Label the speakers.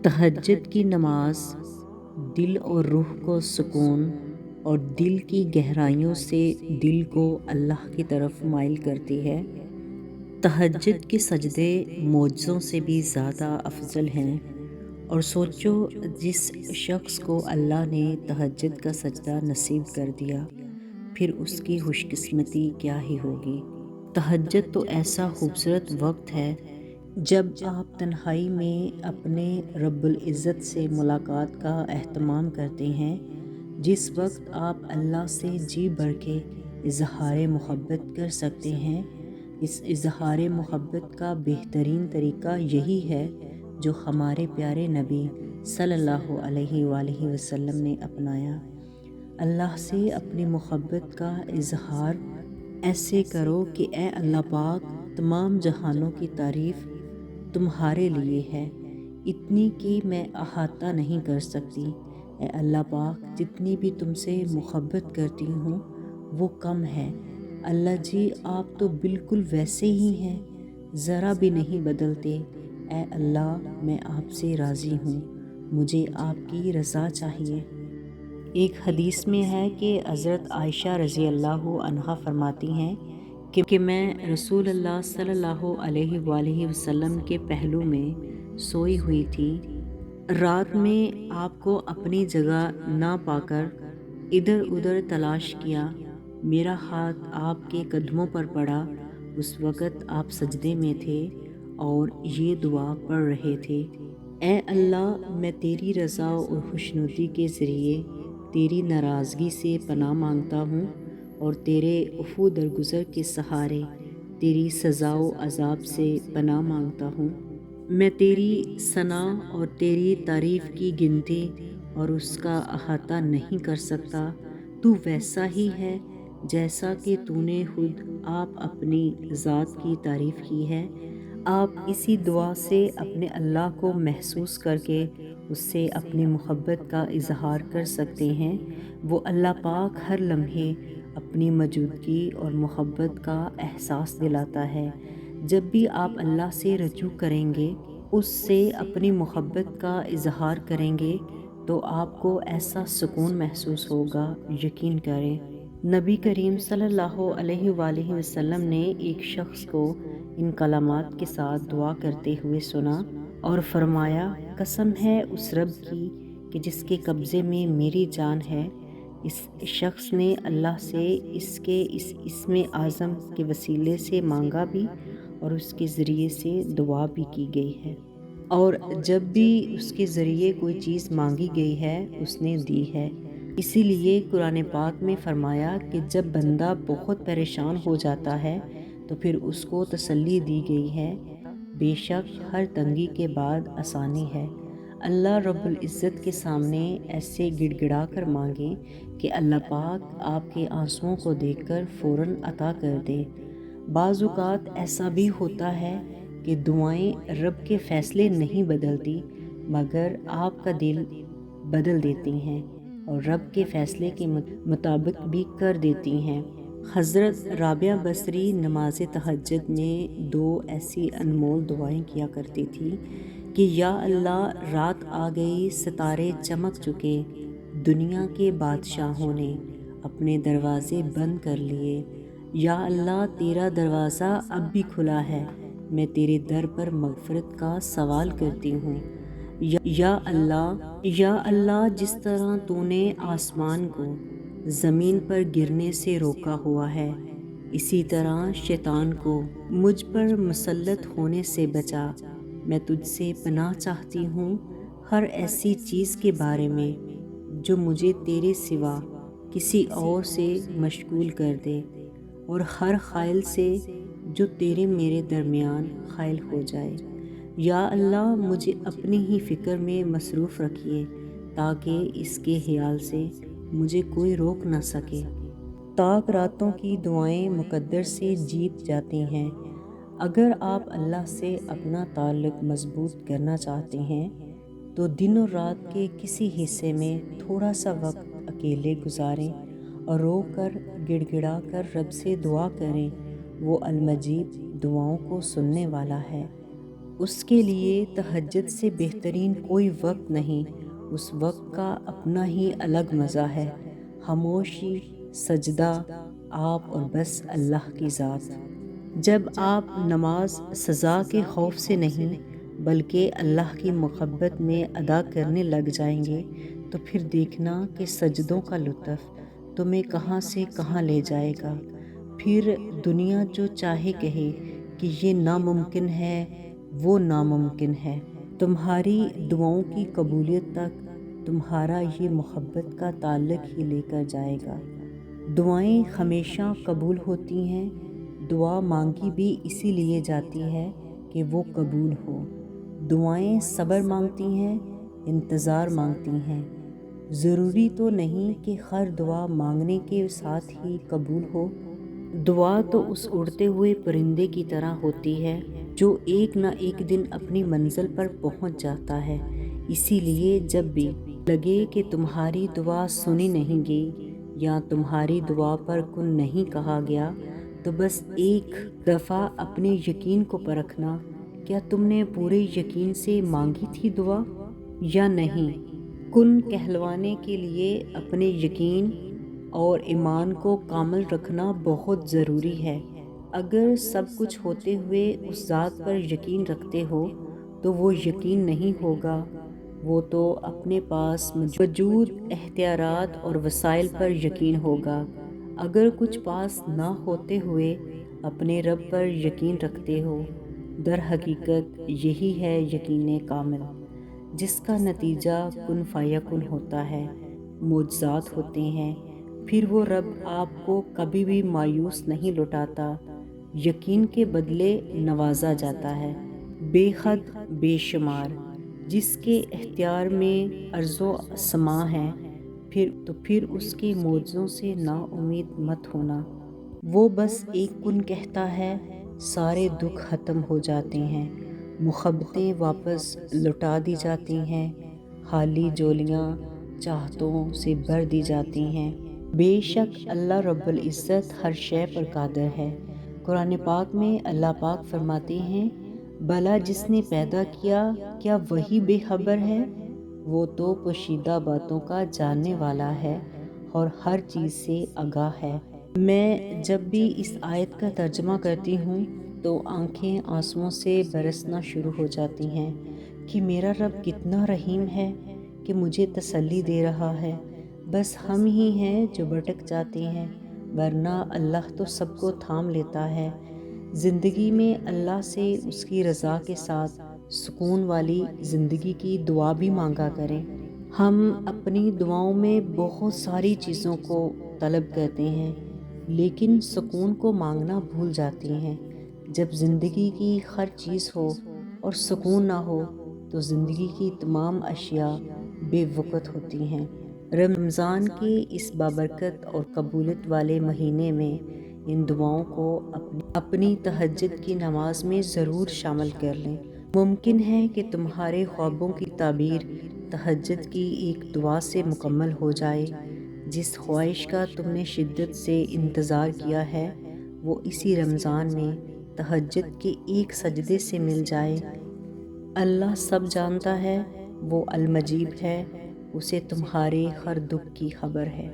Speaker 1: تہجد کی نماز دل اور روح کو سکون اور دل کی گہرائیوں سے دل کو اللہ کی طرف مائل کرتی ہے۔ تہجد کے سجدے معجزوں سے بھی زیادہ افضل ہیں، اور سوچو جس شخص کو اللہ نے تہجد کا سجدہ نصیب کر دیا، پھر اس کی خوش قسمتی کیا ہی ہوگی۔ تہجد تو ایسا خوبصورت وقت ہے جب آپ تنہائی میں اپنے رب العزت سے ملاقات کا اہتمام کرتے ہیں، جس وقت آپ اللہ سے جی بھر کے اظہار محبت کر سکتے ہیں۔ اس اظہار محبت کا بہترین طریقہ یہی ہے جو ہمارے پیارے نبی صلی اللہ علیہ وآلہ وسلم نے اپنایا۔ اللہ سے اپنی محبت کا اظہار ایسے کرو کہ اے اللہ پاک، تمام جہانوں کی تعریف تمہارے لیے ہے، اتنی کہ میں احاطہ نہیں کر سکتی۔ اے اللہ پاک، جتنی بھی تم سے محبت کرتی ہوں وہ کم ہے۔ اللہ جی، آپ تو بالکل ویسے ہی ہیں، ذرا بھی نہیں بدلتے۔ اے اللہ، میں آپ سے راضی ہوں، مجھے آپ کی رضا چاہیے۔ ایک حدیث میں ہے کہ حضرت عائشہ رضی اللہ عنہا فرماتی ہیں کہ میں رسول اللہ صلی اللہ علیہ وآلہ وسلم کے پہلو میں سوئی ہوئی تھی۔ رات میں آپ کو اپنی جگہ نہ پا کر ادھر ادھر تلاش کیا، میرا ہاتھ آپ کے قدموں پر پڑا۔ اس وقت آپ سجدے میں تھے اور یہ دعا پڑھ رہے تھے: اے اللہ، میں تیری رضا اور خوشنودی کے ذریعے تیری ناراضگی سے پناہ مانگتا ہوں، اور تیرے عفو درگزر کے سہارے تیری سزا و عذاب سے پناہ مانگتا ہوں۔ میں تیری ثنا اور تیری تعریف کی گنتی اور اس کا احاطہ نہیں کر سکتا۔ تو ویسا ہی ہے جیسا کہ تو نے خود آپ اپنی ذات کی تعریف کی ہے۔ آپ اسی دعا سے اپنے اللہ کو محسوس کر کے اس سے اپنی محبت کا اظہار کر سکتے ہیں۔ وہ اللہ پاک ہر لمحے اپنی موجودگی اور محبت کا احساس دلاتا ہے۔ جب بھی آپ اللہ سے رجوع کریں گے، اس سے اپنی محبت کا اظہار کریں گے، تو آپ کو ایسا سکون محسوس ہوگا، یقین کریں۔ نبی کریم صلی اللہ علیہ وآلہ وسلم نے ایک شخص کو ان کلمات کے ساتھ دعا کرتے ہوئے سنا اور فرمایا: قسم ہے اس رب کی کہ جس کے قبضے میں میری جان ہے۔ اس شخص نے اللہ سے اس کے اس اسم اعظم کے وسیلے سے مانگا بھی، اور اس کے ذریعے سے دعا بھی کی گئی ہے، اور جب بھی اس کے ذریعے کوئی چیز مانگی گئی ہے اس نے دی ہے۔ اسی لیے قرآن پاک میں فرمایا کہ جب بندہ بہت پریشان ہو جاتا ہے تو پھر اس کو تسلی دی گئی ہے: بے شک ہر تنگی کے بعد آسانی ہے۔ اللہ رب العزت کے سامنے ایسے گڑ گڑا کر مانگیں کہ اللہ پاک آپ کے آنسوؤں کو دیکھ کر فوراً عطا کر دے۔ بعض اوقات ایسا بھی ہوتا ہے کہ دعائیں رب کے فیصلے نہیں بدلتی، مگر آپ کا دل بدل دیتی ہیں اور رب کے فیصلے کے مطابق بھی کر دیتی ہیں۔ حضرت رابعہ بصری نماز تہجد میں 2 ایسی انمول دعائیں کیا کرتی تھی کہ یا اللہ، رات آ گئی، ستارے چمک چکے، دنیا کے بادشاہوں نے اپنے دروازے بند کر لیے۔ یا اللہ، تیرا دروازہ اب بھی کھلا ہے، میں تیرے در پر مغفرت کا سوال کرتی ہوں۔ یا اللہ، جس طرح تو نے آسمان کو زمین پر گرنے سے روکا ہوا ہے، اسی طرح شیطان کو مجھ پر مسلط ہونے سے بچا۔ میں تجھ سے پناہ چاہتی ہوں ہر ایسی چیز کے بارے میں جو مجھے تیرے سوا کسی اور سے مشغول کر دے، اور ہر خائل سے جو تیرے میرے درمیان خائل ہو جائے۔ یا اللہ، مجھے اپنی ہی فکر میں مصروف رکھیے تاکہ اس کے خیال سے مجھے کوئی روک نہ سکے۔ تاک راتوں کی دعائیں مقدر سے جیت جاتی ہیں۔ اگر آپ اللہ سے اپنا تعلق مضبوط کرنا چاہتے ہیں تو دن اور رات کے کسی حصے میں تھوڑا سا وقت اکیلے گزاریں اور رو کر گڑ گڑا کر رب سے دعا کریں۔ وہ المجیب دعاؤں کو سننے والا ہے۔ اس کے لیے تہجد سے بہترین کوئی وقت نہیں، اس وقت کا اپنا ہی الگ مزہ ہے۔ خاموشی، سجدہ، آپ اور بس اللہ کی ذات۔ جب آپ نماز سزا کے خوف سے نہیں بلکہ اللہ کی محبت میں ادا کرنے لگ جائیں گے تو پھر دیکھنا کہ سجدوں کا لطف تمہیں کہاں سے کہاں لے جائے گا۔ پھر دنیا جو چاہے کہے کہ یہ ناممکن ہے، وہ ناممکن ہے، تمہاری دعاؤں کی قبولیت تک تمہارا یہ محبت کا تعلق ہی لے کر جائے گا۔ دعائیں ہمیشہ قبول ہوتی ہیں۔ دعا مانگی بھی اسی لیے جاتی ہے کہ وہ قبول ہو۔ دعائیں صبر مانگتی ہیں، انتظار مانگتی ہیں۔ ضروری تو نہیں کہ ہر دعا مانگنے کے ساتھ ہی قبول ہو۔ دعا تو اس اڑتے ہوئے پرندے کی طرح ہوتی ہے جو ایک نہ ایک دن اپنی منزل پر پہنچ جاتا ہے۔ اسی لیے جب بھی لگے کہ تمہاری دعا سنی نہیں گئی یا تمہاری دعا پر کن نہیں کہا گیا تو بس ایک دفعہ اپنے یقین کو پرکھنا، کیا تم نے پورے یقین سے مانگی تھی دعا یا نہیں؟ کن کہلوانے کے لیے اپنے یقین اور ایمان کو کامل رکھنا بہت ضروری ہے۔ اگر سب کچھ ہوتے ہوئے اس ذات پر یقین رکھتے ہو تو وہ یقین نہیں ہوگا، وہ تو اپنے پاس موجود اختیارات اور وسائل پر یقین ہوگا۔ اگر کچھ پاس نہ ہوتے ہوئے اپنے رب پر یقین رکھتے ہو، در حقیقت یہی ہے یقین کامل، جس کا نتیجہ کن فیکن ہوتا ہے، معجزات ہوتے ہیں۔ پھر وہ رب آپ کو کبھی بھی مایوس نہیں لوٹاتا، یقین کے بدلے نوازا جاتا ہے، بے حد بے شمار، جس کے اختیار میں ارض و سماء ہے۔ پھر اس کے معجزوں سے نا امید مت ہونا۔ وہ بس ایک کن کہتا ہے، سارے دکھ ختم ہو جاتے ہیں، محبتیں واپس لوٹا دی جاتی ہیں، خالی جولیاں چاہتوں سے بھر دی جاتی ہیں۔ بے شک اللہ رب العزت ہر شے پر قادر ہے۔ قرآن پاک میں اللہ پاک فرماتے ہیں، بھلا جس نے پیدا کیا کیا وہی بے خبر ہے؟ وہ تو پوشیدہ باتوں کا جاننے والا ہے اور ہر چیز سے آگاہ ہے۔ میں جب بھی اس آیت کا ترجمہ کرتی ہوں تو آنکھیں آنسوؤں سے برسنا شروع ہو جاتی ہیں کہ میرا رب کتنا رحیم ہے کہ مجھے تسلی دے رہا ہے۔ بس ہم ہی ہیں جو بھٹک جاتے ہیں، ورنہ اللہ تو سب کو تھام لیتا ہے۔ زندگی میں اللہ سے اس کی رضا کے ساتھ سکون والی زندگی کی دعا بھی مانگا کریں۔ ہم اپنی دعاؤں میں بہت ساری چیزوں کو طلب کرتے ہیں لیکن سکون کو مانگنا بھول جاتے ہیں۔ جب زندگی کی ہر چیز ہو اور سکون نہ ہو تو زندگی کی تمام اشیاء بے وقت ہوتی ہیں۔ رمضان کے اس بابرکت اور قبولیت والے مہینے میں ان دعاؤں کو اپنی تہجد کی نماز میں ضرور شامل کر لیں۔ ممکن ہے کہ تمہارے خوابوں کی تعبیر تہجد کی ایک دعا سے مکمل ہو جائے۔ جس خواہش کا تم نے شدت سے انتظار کیا ہے وہ اسی رمضان میں تہجد کے ایک سجدے سے مل جائے۔ اللہ سب جانتا ہے، وہ المجیب ہے، اسے تمہارے ہر دکھ کی خبر ہے۔